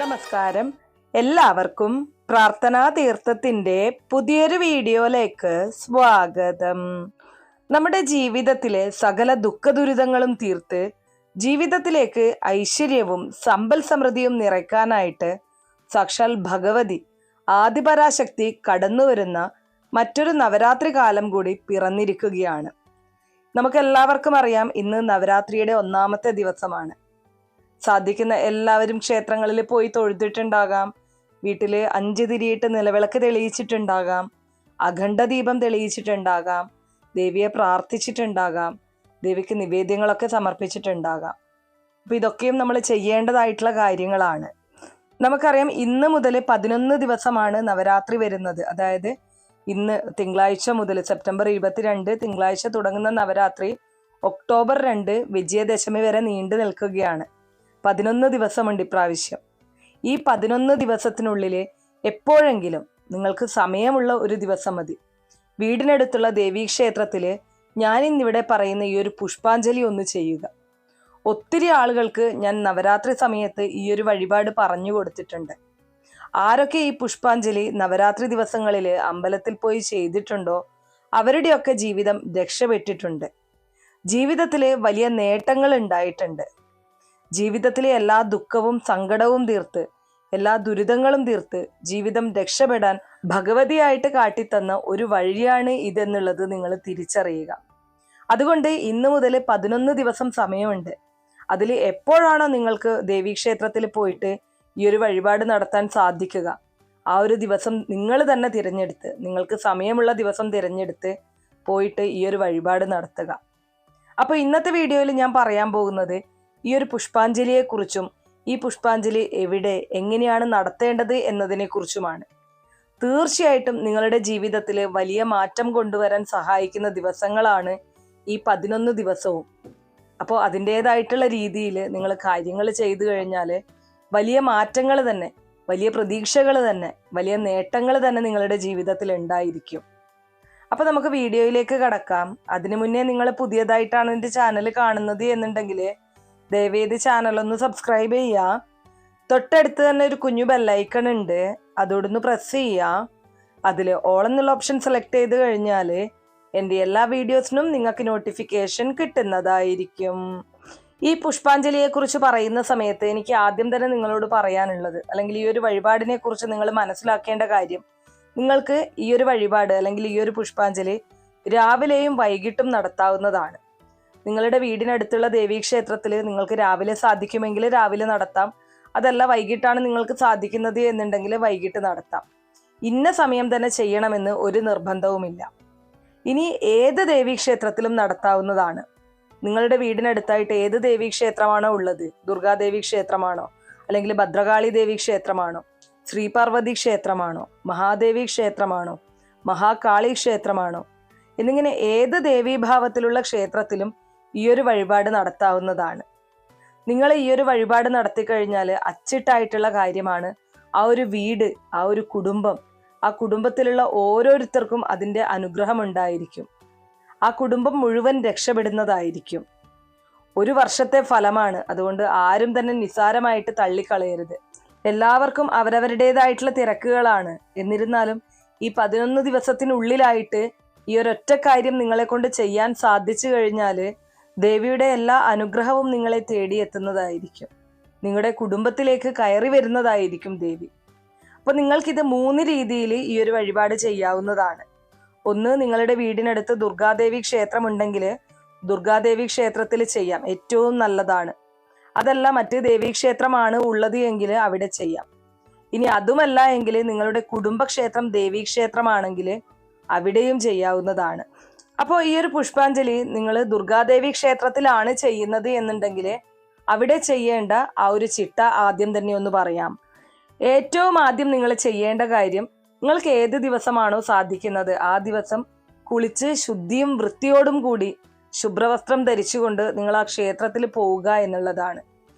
നമസ്കാരം. എല്ലാവർക്കും പ്രാർത്ഥനാ തീർത്ഥത്തിന്റെ പുതിയൊരു വീഡിയോയിലേക്ക് സ്വാഗതം. നമ്മുടെ ജീവിതത്തിലെ സകല ദുഃഖ ദുരിതങ്ങളും തീർത്ത് ജീവിതത്തിലേക്ക് ഐശ്വര്യവും സമ്പൽ സമൃദ്ധിയും നിറയ്ക്കാനായിട്ട് സാക്ഷാൽ ഭഗവതി ആദിപരാശക്തി കടന്നു വരുന്ന മറ്റൊരു നവരാത്രി കാലം കൂടി പിറന്നിരിക്കുകയാണ്. നമുക്കെല്ലാവർക്കും അറിയാം, ഇന്ന് നവരാത്രിയുടെ ഒന്നാമത്തെ ദിവസമാണ്. സാധിക്കുന്ന എല്ലാവരും ക്ഷേത്രങ്ങളിൽ പോയി തൊഴുതിട്ടുണ്ടാകാം, വീട്ടിൽ 5 തിരിയിട്ട് നിലവിളക്ക് തെളിയിച്ചിട്ടുണ്ടാകാം, അഖണ്ഡ ദീപം തെളിയിച്ചിട്ടുണ്ടാകാം, ദേവിയെ പ്രാർത്ഥിച്ചിട്ടുണ്ടാകാം, ദേവിക്ക് നിവേദ്യങ്ങളൊക്കെ സമർപ്പിച്ചിട്ടുണ്ടാകാം. അപ്പോൾ ഇതൊക്കെയും നമ്മൾ ചെയ്യേണ്ടതായിട്ടുള്ള കാര്യങ്ങളാണ്. നമുക്കറിയാം, ഇന്ന് മുതൽ 11 ദിവസമാണ് നവരാത്രി വരുന്നത്. അതായത് ഇന്ന് തിങ്കളാഴ്ച മുതൽ സെപ്റ്റംബർ 22 തിങ്കളാഴ്ച തുടങ്ങുന്ന നവരാത്രി ഒക്ടോബർ 2 വിജയദശമി വരെ നീണ്ടു നിൽക്കുകയാണ്. 11 ദിവസമുണ്ട് ഇപ്രാവശ്യം. ഈ 11 ദിവസത്തിനുള്ളിൽ എപ്പോഴെങ്കിലും നിങ്ങൾക്ക് സമയമുള്ള ഒരു ദിവസം മതി, വീടിനടുത്തുള്ള ദേവീക്ഷേത്രത്തിൽ ഞാനിന്നിവിടെ പറയുന്ന ഈ ഒരു പുഷ്പാഞ്ജലി ഒന്ന് ചെയ്യുക. ഒത്തിരി ആളുകൾക്ക് ഞാൻ നവരാത്രി സമയത്ത് ഈ ഒരു വഴിപാട് പറഞ്ഞു കൊടുത്തിട്ടുണ്ട്. ആരൊക്കെ ഈ പുഷ്പാഞ്ജലി നവരാത്രി ദിവസങ്ങളിൽ അമ്പലത്തിൽ പോയി ചെയ്തിട്ടുണ്ടോ അവരുടെയൊക്കെ ജീവിതം രക്ഷപ്പെട്ടിട്ടുണ്ട്. ജീവിതത്തിൽ വലിയ നേട്ടങ്ങൾ ഉണ്ടായിട്ടുണ്ട്. ജീവിതത്തിലെ എല്ലാ ദുഃഖവും സങ്കടവും തീർത്ത് എല്ലാ ദുരിതങ്ങളും തീർത്ത് ജീവിതം രക്ഷപ്പെടാൻ ഭഗവതിയായിട്ട് കാട്ടിത്തന്ന ഒരു വഴിയാണ് ഇതെന്നുള്ളത് നിങ്ങൾ തിരിച്ചറിയുക. അതുകൊണ്ട് ഇന്ന് മുതൽ 11 ദിവസം സമയമുണ്ട്. അതിൽ എപ്പോഴാണോ നിങ്ങൾക്ക് ദേവീക്ഷേത്രത്തിൽ പോയിട്ട് ഈ ഒരു വഴിപാട് നടത്താൻ സാധിക്കുക, ആ ഒരു ദിവസം നിങ്ങൾ തന്നെ തിരഞ്ഞെടുത്ത്, നിങ്ങൾക്ക് സമയമുള്ള ദിവസം തിരഞ്ഞെടുത്ത് പോയിട്ട് ഈ ഒരു വഴിപാട് നടത്തുക. അപ്പോൾ ഇന്നത്തെ വീഡിയോയിൽ ഞാൻ പറയാൻ പോകുന്നത് ഈ ഒരു പുഷ്പാഞ്ജലിയെക്കുറിച്ചും ഈ പുഷ്പാഞ്ജലി എവിടെ എങ്ങനെയാണ് നടത്തേണ്ടത് എന്നതിനെക്കുറിച്ചുമാണ്. തീർച്ചയായിട്ടും നിങ്ങളുടെ ജീവിതത്തിൽ വലിയ മാറ്റം കൊണ്ടുവരാൻ സഹായിക്കുന്ന ദിവസങ്ങളാണ് ഈ 11 ദിവസവും. അപ്പോൾ അതിൻ്റേതായിട്ടുള്ള രീതിയിൽ നിങ്ങൾ കാര്യങ്ങൾ ചെയ്തു കഴിഞ്ഞാൽ വലിയ മാറ്റങ്ങൾ തന്നെ, വലിയ പ്രതീക്ഷകൾ തന്നെ, വലിയ നേട്ടങ്ങൾ തന്നെ നിങ്ങളുടെ ജീവിതത്തിൽ ഉണ്ടായിരിക്കും. അപ്പോൾ നമുക്ക് വീഡിയോയിലേക്ക് കടക്കാം. അതിനു മുന്നേ നിങ്ങൾ പുതിയതായിട്ടാണ് എൻ്റെ ചാനൽ കാണുന്നത് എന്നുണ്ടെങ്കിൽ ദയവേത് ചാനൽ ഒന്ന് സബ്സ്ക്രൈബ് ചെയ്യുക. തൊട്ടടുത്ത് തന്നെ ഒരു കുഞ്ഞു ബെല്ലൈക്കൺ ഉണ്ട്, അതോടൊന്ന് പ്രസ് ചെയ്യുക. അതിൽ ഓൾ എന്നുള്ള ഓപ്ഷൻ സെലക്ട് ചെയ്ത് കഴിഞ്ഞാൽ എൻ്റെ എല്ലാ വീഡിയോസിനും നിങ്ങൾക്ക് നോട്ടിഫിക്കേഷൻ കിട്ടുന്നതായിരിക്കും. ഈ പുഷ്പാഞ്ജലിയെക്കുറിച്ച് പറയുന്ന സമയത്ത് എനിക്ക് ആദ്യം തന്നെ നിങ്ങളോട് പറയാനുള്ളത്, അല്ലെങ്കിൽ ഈ ഒരു വഴിപാടിനെ കുറിച്ച് നിങ്ങൾ മനസ്സിലാക്കേണ്ട കാര്യം, നിങ്ങൾക്ക് ഈ ഒരു വഴിപാട് അല്ലെങ്കിൽ ഈ ഒരു പുഷ്പാഞ്ജലി രാവിലെയും വൈകിട്ടും നടത്താവുന്നതാണ്. നിങ്ങളുടെ വീടിനടുത്തുള്ള ദേവീക്ഷേത്രത്തിൽ നിങ്ങൾക്ക് രാവിലെ സാധിക്കുമെങ്കിൽ രാവിലെ നടത്താം. അതല്ല വൈകിട്ടാണ് നിങ്ങൾക്ക് സാധിക്കുന്നത് എന്നുണ്ടെങ്കിൽ വൈകിട്ട് നടത്താം. ഇന്ന സമയം തന്നെ ചെയ്യണമെന്ന് ഒരു നിർബന്ധവുമില്ല. ഇനി ഏത് ദേവീക്ഷേത്രത്തിലും നടത്താവുന്നതാണ്. നിങ്ങളുടെ വീടിനടുത്തായിട്ട് ഏത് ദേവീക്ഷേത്രമാണോ ഉള്ളത്, ദുർഗാദേവി ക്ഷേത്രമാണോ, അല്ലെങ്കിൽ ഭദ്രകാളി ദേവി ക്ഷേത്രമാണോ, ശ്രീപാർവതി ക്ഷേത്രമാണോ, മഹാദേവി ക്ഷേത്രമാണോ, മഹാകാളി ക്ഷേത്രമാണോ, എന്നിങ്ങനെ ഏത് ദേവീഭാവത്തിലുള്ള ക്ഷേത്രത്തിലും ഈ ഒരു വഴിപാട് നടത്താവുന്നതാണ്. നിങ്ങൾ ഈ ഒരു വഴിപാട് നടത്തി കഴിഞ്ഞാൽ അച്ചിട്ടായിട്ടുള്ള കാര്യമാണ്, ആ ഒരു വീട്, ആ ഒരു കുടുംബം, ആ കുടുംബത്തിലുള്ള ഓരോരുത്തർക്കും അതിൻ്റെ അനുഗ്രഹം ഉണ്ടായിരിക്കും. ആ കുടുംബം മുഴുവൻ രക്ഷപ്പെടുന്നതായിരിക്കും. ഒരു വർഷത്തെ ഫലമാണ്. അതുകൊണ്ട് ആരും തന്നെ നിസ്സാരമായിട്ട് തള്ളിക്കളയരുത്. എല്ലാവർക്കും അവരവരുടേതായിട്ടുള്ള തിരക്കുകളാണ്. എന്നിരുന്നാലും ഈ 11 ദിവസത്തിനുള്ളിലായിട്ട് ഈ ഒരൊറ്റ കാര്യം നിങ്ങളെ കൊണ്ട് ചെയ്യാൻ സാധിച്ചു കഴിഞ്ഞാൽ ദേവിയുടെ എല്ലാ അനുഗ്രഹവും നിങ്ങളെ തേടിയെത്തുന്നതായിരിക്കും. നിങ്ങളുടെ കുടുംബത്തിലേക്ക് കയറി വരുന്നതായിരിക്കും ദേവി. അപ്പോൾ നിങ്ങൾക്കിത് 3 രീതിയിൽ ഈ ഒരു വഴിപാട് ചെയ്യാവുന്നതാണ്. ഒന്ന്, നിങ്ങളുടെ വീടിനടുത്ത് ദുർഗാദേവി ക്ഷേത്രമുണ്ടെങ്കിൽ ദുർഗാദേവി ക്ഷേത്രത്തിൽ ചെയ്യാം, ഏറ്റവും നല്ലതാണ്. അതല്ല മറ്റ് ദേവീക്ഷേത്രമാണ് ഉള്ളത് എങ്കിൽ അവിടെ ചെയ്യാം. ഇനി അതുമല്ല എങ്കിൽ നിങ്ങളുടെ കുടുംബക്ഷേത്രം ദേവീക്ഷേത്രമാണെങ്കിൽ അവിടെയും ചെയ്യാവുന്നതാണ്. അപ്പോൾ ഈ ഒരു പുഷ്പാഞ്ജലി നിങ്ങൾ ദുർഗാദേവി ക്ഷേത്രത്തിലാണ് ചെയ്യുന്നത് എന്നുണ്ടെങ്കിൽ അവിടെ ചെയ്യേണ്ട ആ ഒരു ചിട്ട ആദ്യം തന്നെ ഒന്ന് പറയാം. ഏറ്റവും ആദ്യം നിങ്ങൾ ചെയ്യേണ്ട കാര്യം, നിങ്ങൾക്ക് ഏത് ദിവസമാണോ സാധിക്കുന്നത് ആ ദിവസം കുളിച്ച് ശുദ്ധിയും വൃത്തിയോടും കൂടി ശുഭ്രവസ്ത്രം ധരിച്ചുകൊണ്ട് നിങ്ങൾ ആ ക്ഷേത്രത്തിൽ പോവുക എന്നുള്ളതാണ്.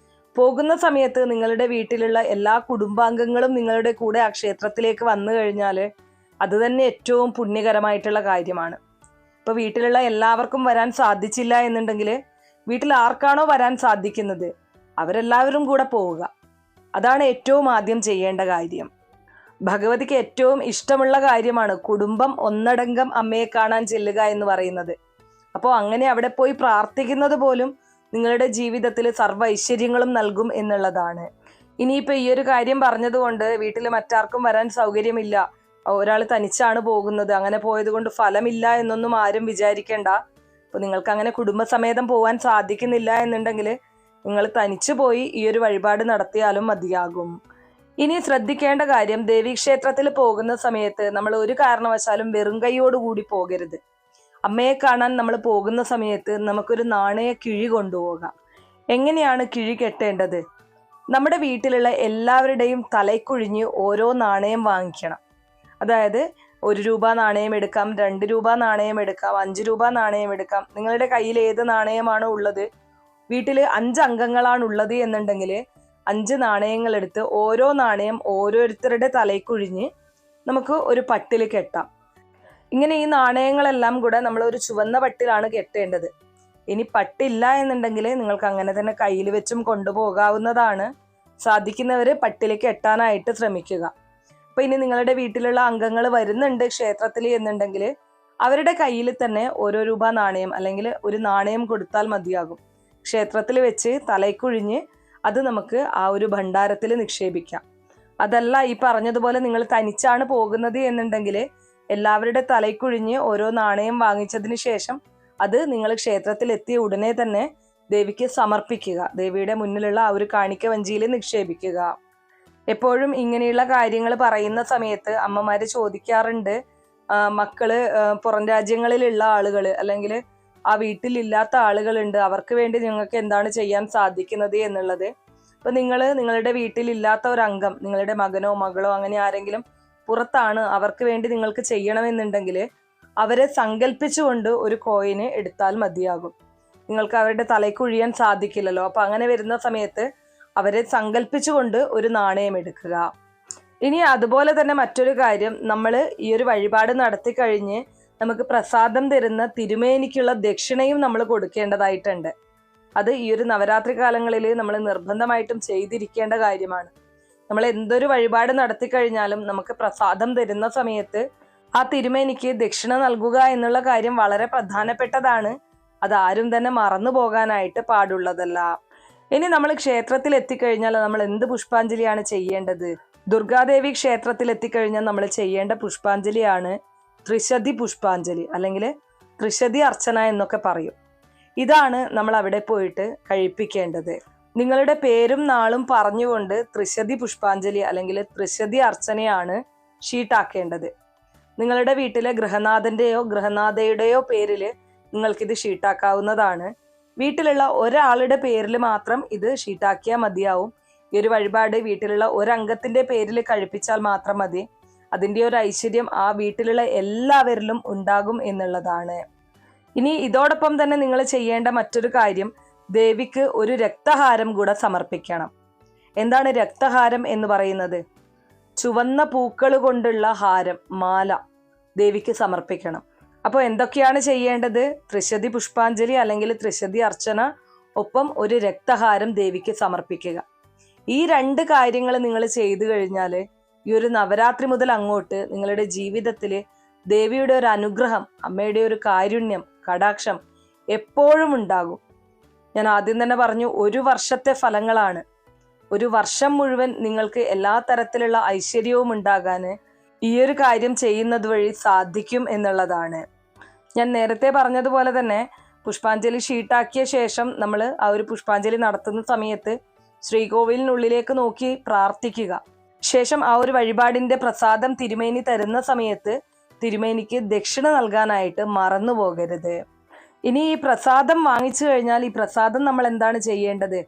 പോകുന്ന സമയത്ത് നിങ്ങളുടെ വീട്ടിലുള്ള എല്ലാ കുടുംബാംഗങ്ങളും നിങ്ങളുടെ കൂടെ ആ ക്ഷേത്രത്തിലേക്ക് വന്നു കഴിഞ്ഞാൽ അത് തന്നെ ഏറ്റവും പുണ്യകരമായിട്ടുള്ള കാര്യമാണ്. ഇപ്പോൾ വീട്ടിലുള്ള എല്ലാവർക്കും വരാൻ സാധിച്ചില്ല എന്നുണ്ടെങ്കിൽ വീട്ടിൽ ആർക്കാണോ വരാൻ സാധിക്കുന്നത് അവരെല്ലാവരും കൂടെ പോവുക. അതാണ് ഏറ്റവും ആദ്യം ചെയ്യേണ്ട കാര്യം. ഭഗവതിക്ക് ഏറ്റവും ഇഷ്ടമുള്ള കാര്യമാണ് കുടുംബം ഒന്നടങ്കം അമ്മയെ കാണാൻ ചെല്ലുക എന്ന് പറയുന്നത്. അപ്പോൾ അങ്ങനെ അവിടെ പോയി പ്രാർത്ഥിക്കുന്നത് പോലും നിങ്ങളുടെ ജീവിതത്തിൽ സർവ്വ ഐശ്വര്യങ്ങളും നൽകും എന്നുള്ളതാണ്. ഇനിയിപ്പോൾ ഈ ഒരു കാര്യം പറഞ്ഞതുകൊണ്ട് വീട്ടിൽ മറ്റാർക്കും വരാൻ സൗകര്യമില്ല, ഒരാൾ തനിച്ചാണ് പോകുന്നത്, അങ്ങനെ പോയത് കൊണ്ട് ഫലമില്ല എന്നൊന്നും ആരും വിചാരിക്കേണ്ട. അപ്പോൾ നിങ്ങൾക്ക് അങ്ങനെ കുടുംബസമേതം പോകാൻ സാധിക്കുന്നില്ല എന്നുണ്ടെങ്കിൽ നിങ്ങൾ തനിച്ചു പോയി ഈ ഒരു വഴിപാട് നടത്തിയാലും മതിയാകും. ഇനി ശ്രദ്ധിക്കേണ്ട കാര്യം, ദേവീക്ഷേത്രത്തിൽ പോകുന്ന സമയത്ത് നമ്മൾ ഒരു കാരണവശാലും വെറും കൈയോടുകൂടി പോകരുത്. അമ്മയെ കാണാൻ നമ്മൾ പോകുന്ന സമയത്ത് നമുക്കൊരു നാണയ കിഴി കൊണ്ടുപോകാം. എങ്ങനെയാണ് കിഴി കെട്ടേണ്ടത്? നമ്മുടെ വീട്ടിലുള്ള എല്ലാവരുടെയും തലയ്ക്കുഴിഞ്ഞ് ഓരോ നാണയം വാങ്ങിക്കണം. അതായത് 1 രൂപ നാണയം എടുക്കാം, 2 രൂപ നാണയം എടുക്കാം, 5 രൂപ നാണയം എടുക്കാം. നിങ്ങളുടെ കയ്യിൽ ഏത് നാണയമാണോ ഉള്ളത്, വീട്ടിൽ 5 അംഗങ്ങളാണ് ഉള്ളത് എന്നുണ്ടെങ്കിൽ 5 നാണയങ്ങൾ എടുത്ത് ഓരോ നാണയം ഓരോരുത്തരുടെ തലയ്ക്കുഴിഞ്ഞ് നമുക്ക് ഒരു പട്ടിൽ കെട്ടാം. ഇങ്ങനെ ഈ നാണയങ്ങളെല്ലാം കൂടെ നമ്മൾ ഒരു ചുവന്ന പട്ടിലാണ് കെട്ടേണ്ടത്. ഇനി പട്ടില്ല എന്നുണ്ടെങ്കിൽ നിങ്ങൾക്ക് അങ്ങനെ തന്നെ കയ്യിൽ വെച്ചും കൊണ്ടുപോകാവുന്നതാണ്. സാധിക്കുന്നവർ പട്ടിലേക്ക് കെട്ടാനായിട്ട് ശ്രമിക്കുക. അപ്പോൾ ഇനി നിങ്ങളുടെ വീട്ടിലുള്ള അംഗങ്ങൾ വരുന്നുണ്ട് ക്ഷേത്രത്തിൽ എന്നുണ്ടെങ്കിൽ അവരുടെ കയ്യിൽ തന്നെ 1 രൂപ നാണയം അല്ലെങ്കിൽ ഒരു നാണയം കൊടുത്താൽ മതിയാകും. ക്ഷേത്രത്തിൽ വെച്ച് തലയ്ക്കുഴിഞ്ഞ് അത് നമുക്ക് ആ ഒരു ഭണ്ഡാരത്തിൽ നിക്ഷേപിക്കാം. അതല്ല ഈ പറഞ്ഞതുപോലെ നിങ്ങൾ തനിച്ചാണ് പോകുന്നത് എന്നുണ്ടെങ്കിൽ എല്ലാവരുടെ തലയ്ക്കുഴിഞ്ഞ് ഓരോ നാണയം വാങ്ങിച്ചതിന് ശേഷം അത് നിങ്ങൾ ക്ഷേത്രത്തിൽ എത്തിയ ഉടനെ തന്നെ ദേവിക്ക് സമർപ്പിക്കുക. ദേവിയുടെ മുന്നിലുള്ള ആ ഒരു കാണിക്ക വഞ്ചിയിൽ നിക്ഷേപിക്കുക. എപ്പോഴും ഇങ്ങനെയുള്ള കാര്യങ്ങൾ പറയുന്ന സമയത്ത് അമ്മമാർ ചോദിക്കാറുണ്ട്, മക്കള് പുറം രാജ്യങ്ങളിലുള്ള ആളുകൾ അല്ലെങ്കിൽ ആ വീട്ടിലില്ലാത്ത ആളുകളുണ്ട്, അവർക്ക് വേണ്ടി നിങ്ങൾക്ക് എന്താണ് ചെയ്യാൻ സാധിക്കുന്നത് എന്നുള്ളത്. അപ്പോൾ നിങ്ങളുടെ വീട്ടിലില്ലാത്ത ഒരു അംഗം, നിങ്ങളുടെ മകനോ മകളോ അങ്ങനെ ആരെങ്കിലും പുറത്താണ്, അവർക്ക് വേണ്ടി നിങ്ങൾക്ക് ചെയ്യണമെന്നുണ്ടെങ്കിൽ അവരെ സങ്കല്പിച്ചുകൊണ്ട് ഒരു കോയിന് എടുത്താൽ മതിയാകും. നിങ്ങൾക്ക് അവരുടെ തലയ്ക്കുഴിയാൻ സാധിക്കില്ലല്ലോ. അപ്പോൾ അങ്ങനെ വരുന്ന സമയത്ത് അവരെ സങ്കല്പിച്ചുകൊണ്ട് ഒരു നാണയം എടുക്കുക. ഇനി അതുപോലെ തന്നെ മറ്റൊരു കാര്യം, നമ്മൾ ഈ ഒരു വഴിപാട് നടത്തി കഴിഞ്ഞ് നമുക്ക് പ്രസാദം തരുന്ന തിരുമേനിക്കുള്ള ദക്ഷിണയും നമ്മൾ കൊടുക്കേണ്ടതായിട്ടുണ്ട്. അത് ഈ ഒരു നവരാത്രി കാലങ്ങളിൽ നമ്മൾ നിർബന്ധമായിട്ടും ചെയ്തിരിക്കേണ്ട കാര്യമാണ്. നമ്മൾ എന്തൊരു വഴിപാട് നടത്തി കഴിഞ്ഞാലും നമുക്ക് പ്രസാദം തരുന്ന സമയത്ത് ആ തിരുമേനിക്ക് ദക്ഷിണ നൽകുക എന്നുള്ള കാര്യം വളരെ പ്രധാനപ്പെട്ടതാണ്. അതാരും തന്നെ മറന്നു പോകാനായിട്ട് പാടുള്ളതല്ല. ഇനി നമ്മൾ ക്ഷേത്രത്തിൽ എത്തിക്കഴിഞ്ഞാൽ നമ്മൾ എന്ത് പുഷ്പാഞ്ജലിയാണ് ചെയ്യേണ്ടത്? ദുർഗാദേവി ക്ഷേത്രത്തിൽ എത്തിക്കഴിഞ്ഞാൽ നമ്മൾ ചെയ്യേണ്ട പുഷ്പാഞ്ജലിയാണ് ത്രിശതി പുഷ്പാഞ്ജലി അല്ലെങ്കിൽ ത്രിശതി അർച്ചന എന്നൊക്കെ പറയും. ഇതാണ് നമ്മൾ അവിടെ പോയിട്ട് കഴിപ്പിക്കേണ്ടത്. നിങ്ങളുടെ പേരും നാളും പറഞ്ഞുകൊണ്ട് ത്രിശതി പുഷ്പാഞ്ജലി അല്ലെങ്കിൽ ത്രിശതി അർച്ചനയാണ് ഷീട്ടാക്കേണ്ടത്. നിങ്ങളുടെ വീട്ടിലെ ഗൃഹനാഥന്റെയോ ഗൃഹനാഥയുടെയോ പേരിൽ നിങ്ങൾക്കിത് ഷീട്ടാക്കാവുന്നതാണ്. വീട്ടിലുള്ള ഒരാളുടെ പേരിൽ മാത്രം ഇത് ഷീട്ടാക്കിയാൽ മതിയാവും. ഈ ഒരു വഴിപാട് വീട്ടിലുള്ള ഒരംഗത്തിന്റെ പേരിൽ കഴിപ്പിച്ചാൽ മാത്രം മതി. അതിൻ്റെ ഒരു ഐശ്വര്യം ആ വീട്ടിലുള്ള എല്ലാവരിലും ഉണ്ടാകും എന്നുള്ളതാണ്. ഇനി ഇതോടൊപ്പം തന്നെ നിങ്ങൾ ചെയ്യേണ്ട മറ്റൊരു കാര്യം, ദേവിക്ക് ഒരു രക്തഹാരം കൂടെ സമർപ്പിക്കണം. എന്താണ് രക്തഹാരം എന്ന് പറയുന്നത്? ചുവന്ന പൂക്കൾ കൊണ്ടുള്ള ഹാരം, മാല ദേവിക്ക് സമർപ്പിക്കണം. അപ്പോൾ എന്തൊക്കെയാണ് ചെയ്യേണ്ടത്? ത്രിശതി പുഷ്പാഞ്ജലി അല്ലെങ്കിൽ ത്രിശതി അർച്ചന, ഒപ്പം ഒരു രക്തഹാരം ദേവിക്ക് സമർപ്പിക്കുക. ഈ 2 കാര്യങ്ങൾ നിങ്ങൾ ചെയ്തു കഴിഞ്ഞാൽ ഈ ഒരു നവരാത്രി മുതൽ അങ്ങോട്ട് നിങ്ങളുടെ ജീവിതത്തിൽ ദേവിയുടെ ഒരു അനുഗ്രഹം, അമ്മയുടെ ഒരു കാരുണ്യം, കടാക്ഷം എപ്പോഴും ഉണ്ടാകും. ഞാൻ ആദ്യം തന്നെ പറഞ്ഞു, 1 വർഷത്തെ ഫലങ്ങളാണ്. 1 വർഷം മുഴുവൻ നിങ്ങൾക്ക് എല്ലാ തരത്തിലുള്ള ഐശ്വര്യവും ഉണ്ടാകാൻ ഈ ഒരു കാര്യം ചെയ്യുന്നത് വഴി സാധിക്കും എന്നുള്ളതാണ്. ഞാൻ നേരത്തെ പറഞ്ഞതുപോലെ തന്നെ പുഷ്പാഞ്ജലി ഷീട്ടാക്കിയ ശേഷം നമ്മൾ ആ ഒരു പുഷ്പാഞ്ജലി നടത്തുന്ന സമയത്ത് ശ്രീകോവിലിനുള്ളിലേക്ക് നോക്കി പ്രാർത്ഥിക്കുക. ശേഷം ആ ഒരു വഴിപാടിന്റെ പ്രസാദം തിരുമേനി തരുന്ന സമയത്ത് തിരുമേനിക്ക് ദക്ഷിണ നൽകാനായിട്ട് മറന്നു പോകരുത്. ഇനി ഈ പ്രസാദം വാങ്ങിച്ചു കഴിഞ്ഞാൽ ഈ പ്രസാദം നമ്മൾ എന്താണ് ചെയ്യേണ്ടത്?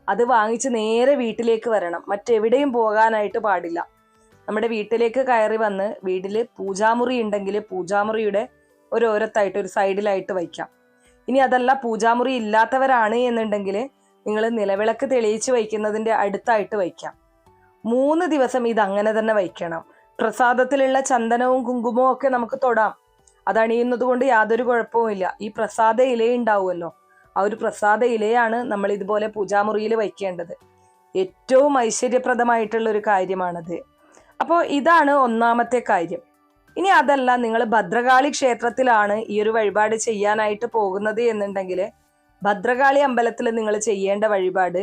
അത് വാങ്ങിച്ച് നേരെ വീട്ടിലേക്ക് വരണം. മറ്റെവിടെയും പോകാനായിട്ട് പാടില്ല. നമ്മുടെ വീട്ടിലേക്ക് കയറി വന്ന് വീട്ടിൽ പൂജാമുറി ഉണ്ടെങ്കിൽ പൂജാമുറിയുടെ ഓരോരത്തായിട്ട് ഒരു സൈഡിലായിട്ട് വയ്ക്കാം. ഇനി അതല്ല പൂജാമുറി ഇല്ലാത്തവരാണ് എന്നുണ്ടെങ്കിൽ നിങ്ങൾ നിലവിളക്ക് തെളിയിച്ച് വയ്ക്കുന്നതിൻ്റെ അടുത്തായിട്ട് വയ്ക്കാം. 3 ദിവസം ഇത് അങ്ങനെ തന്നെ വയ്ക്കണം. പ്രസാദത്തിലുള്ള ചന്ദനവും കുങ്കുമവും ഒക്കെ നമുക്ക് തൊടാം. അത് അണിയുന്നത് കൊണ്ട് യാതൊരു കുഴപ്പവുമില്ല. ഈ പ്രസാദ ഇല ഉണ്ടാവുമല്ലോ, ആ ഒരു പ്രസാദ ഇലയാണ് നമ്മൾ ഇതുപോലെ പൂജാമുറിയിൽ വയ്ക്കേണ്ടത്. ഏറ്റവും ഐശ്വര്യപ്രദമായിട്ടുള്ള ഒരു കാര്യമാണത്. അപ്പോൾ ഇതാണ് ഒന്നാമത്തെ കാര്യം. ഇനി അതല്ല, നിങ്ങൾ ഭദ്രകാളി ക്ഷേത്രത്തിലാണ് ഈ ഒരു വഴിപാട് ചെയ്യാനായിട്ട് പോകുന്നത് എന്നുണ്ടെങ്കിൽ ഭദ്രകാളി അമ്പലത്തിൽ നിങ്ങൾ ചെയ്യേണ്ട വഴിപാട്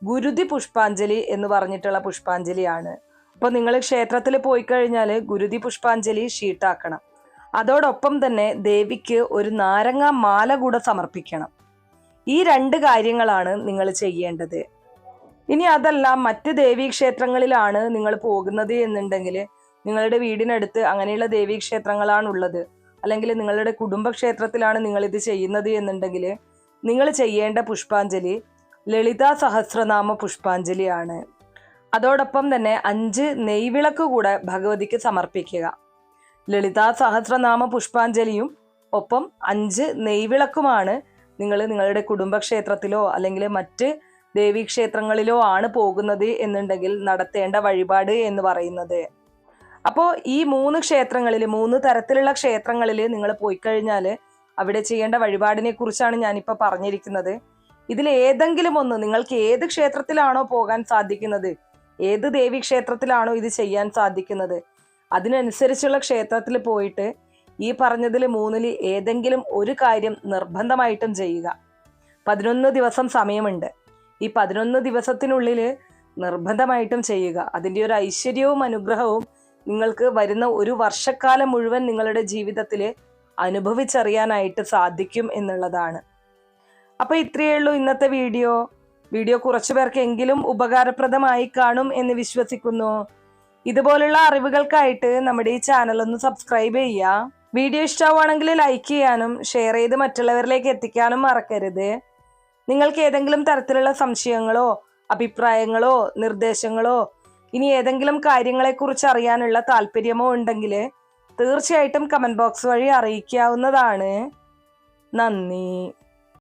ഗുരുതി പുഷ്പാഞ്ജലി എന്ന് പറഞ്ഞിട്ടുള്ള പുഷ്പാഞ്ജലിയാണ്. അപ്പോൾ നിങ്ങൾ ക്ഷേത്രത്തിൽ പോയി കഴിഞ്ഞാൽ ഗുരുതി പുഷ്പാഞ്ജലി ഷീട്ടാക്കണം. അതോടൊപ്പം തന്നെ ദേവിക്ക് ഒരു നാരങ്ങ മാല കൂടെ സമർപ്പിക്കണം. ഈ 2 കാര്യങ്ങളാണ് നിങ്ങൾ ചെയ്യേണ്ടത്. ഇനി അതല്ല, മറ്റ് ദേവീക്ഷേത്രങ്ങളിലാണ് നിങ്ങൾ പോകുന്നത് എന്നുണ്ടെങ്കിൽ, നിങ്ങളുടെ വീടിനടുത്ത് അങ്ങനെയുള്ള ദേവീക്ഷേത്രങ്ങളാണുള്ളത്, അല്ലെങ്കിൽ നിങ്ങളുടെ കുടുംബക്ഷേത്രത്തിലാണ് നിങ്ങളിത് ചെയ്യുന്നത് എന്നുണ്ടെങ്കിൽ നിങ്ങൾ ചെയ്യേണ്ട പുഷ്പാഞ്ജലി ലളിതാ സഹസ്രനാമ പുഷ്പാഞ്ജലിയാണ്. അതോടൊപ്പം തന്നെ 5 നെയ്വിളക്ക് കൂടെ ഭഗവതിക്ക് സമർപ്പിക്കുക. ലളിതാ സഹസ്രനാമ പുഷ്പാഞ്ജലിയും ഒപ്പം 5 നെയ്വിളക്കുമാണ് നിങ്ങൾ നിങ്ങളുടെ കുടുംബക്ഷേത്രത്തിലോ അല്ലെങ്കിൽ മറ്റ് ദേവീക്ഷേത്രങ്ങളിലോ ആണ് പോകുന്നത് എന്നുണ്ടെങ്കിൽ നടത്തേണ്ട വഴിപാട് എന്ന് പറയുന്നത്. അപ്പോൾ ഈ 3 ക്ഷേത്രങ്ങളിൽ, 3 തരത്തിലുള്ള ക്ഷേത്രങ്ങളിൽ നിങ്ങൾ പോയി കഴിഞ്ഞാൽ അവിടെ ചെയ്യേണ്ട വഴിപാടിനെ കുറിച്ചാണ് ഞാനിപ്പോൾ പറഞ്ഞിരിക്കുന്നത്. ഇതിൽ ഏതെങ്കിലും ഒന്ന്, നിങ്ങൾക്ക് ഏത് ക്ഷേത്രത്തിലാണോ പോകാൻ സാധിക്കുന്നത്, ഏത് ദേവീക്ഷേത്രത്തിലാണോ ഇത് ചെയ്യാൻ സാധിക്കുന്നത്, അതിനനുസരിച്ചുള്ള ക്ഷേത്രത്തിൽ പോയിട്ട് ഈ പറഞ്ഞതിൽ 3-ൽ ഏതെങ്കിലും ഒരു കാര്യം നിർബന്ധമായിട്ടും ചെയ്യുക. 11 ദിവസം സമയമുണ്ട്. ഈ 11 ദിവസത്തിനുള്ളിൽ നിർബന്ധമായിട്ടും ചെയ്യുക. അതിൻ്റെ ഒരു ഐശ്വര്യവും അനുഗ്രഹവും നിങ്ങൾക്ക് വരുന്ന ഒരു വർഷക്കാലം മുഴുവൻ നിങ്ങളുടെ ജീവിതത്തിൽ അനുഭവിച്ചറിയാനായിട്ട് സാധിക്കും എന്നുള്ളതാണ്. അപ്പോൾ ഇത്രയേ ഉള്ളൂ ഇന്നത്തെ വീഡിയോ കുറച്ചു പേർക്കെങ്കിലും ഉപകാരപ്രദമായി കാണും എന്ന് വിശ്വസിക്കുന്നു. ഇതുപോലുള്ള അറിവുകൾക്കായിട്ട് നമ്മുടെ ഈ ചാനൽ ഒന്ന് സബ്സ്ക്രൈബ് ചെയ്യുക. വീഡിയോ ഇഷ്ടമാവുകയാണെങ്കിൽ ലൈക്ക് ചെയ്യാനും ഷെയർ ചെയ്ത് മറ്റുള്ളവരിലേക്ക് എത്തിക്കാനും മറക്കരുത്. നിങ്ങൾക്ക് ഏതെങ്കിലും തരത്തിലുള്ള സംശയങ്ങളോ അഭിപ്രായങ്ങളോ നിർദ്ദേശങ്ങളോ ഇനി ഏതെങ്കിലും കാര്യങ്ങളെക്കുറിച്ച് അറിയാനുള്ള താല്പര്യമോ ഉണ്ടെങ്കിൽ തീർച്ചയായിട്ടും കമൻറ്റ് ബോക്സ് വഴി അറിയിക്കാവുന്നതാണ്. നന്ദി.